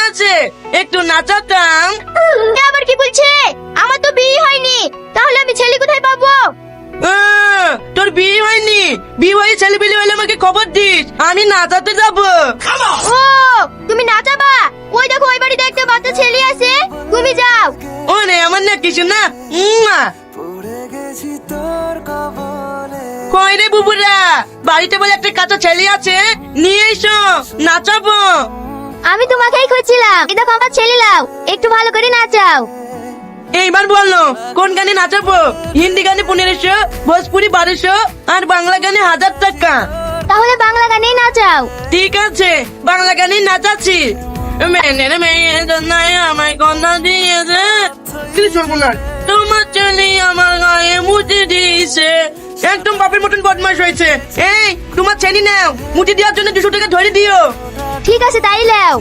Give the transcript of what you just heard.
আছে, একটু নাচাতাম। আবার কি বলছে? আমার তো বিয়ে হয়নি, তাহলে আমি ছেলে কোথায় পাবো? তোর বিয়ে হয়নি? বিয়ে হয়ে ছেলে পেলে হলে আমাকে খবর দিস, আমি নাচাতে যাবো। ও, তুমি নাচাবা? ওই দেখো ওই বাড়িতে একটা বাচ্চা ছেলে আছে, তুমি যাও। ও রে আমার না কিছু না। কই রে বুবুরা, বাড়িতে বলে একটা কাঁচা ছেলে আছে, নিয়ে এসো, নাচাবো। আমি তোমাকেই খুঁজছিলাম, এই দেখো আমার ছেলে লাও, একটু ভালো করে নাচাও। এইবার বলো কোন গানে নাচাবো? হিন্দি গানে 1500, ভোজপুরি 1200, আর বাংলা গানে 1000 টাকা। তাহলে বাংলা গানেই নাচাও। ঠিক আছে, বাংলা গানে নাচাচ্ছি। মেনের মেয়ে জন্যই আমায় কন্যা দিয়েছে, তোমার ছেলে আমার গায়ে মুছে দিয়েছে। একদম বাপের মতন বদমাশ হয়েছে। এই তোমার ছেলে নাও, মুছে দেওয়ার জন্য 200 টাকা ধরে দিও। ঠিক আছে তাই লাও।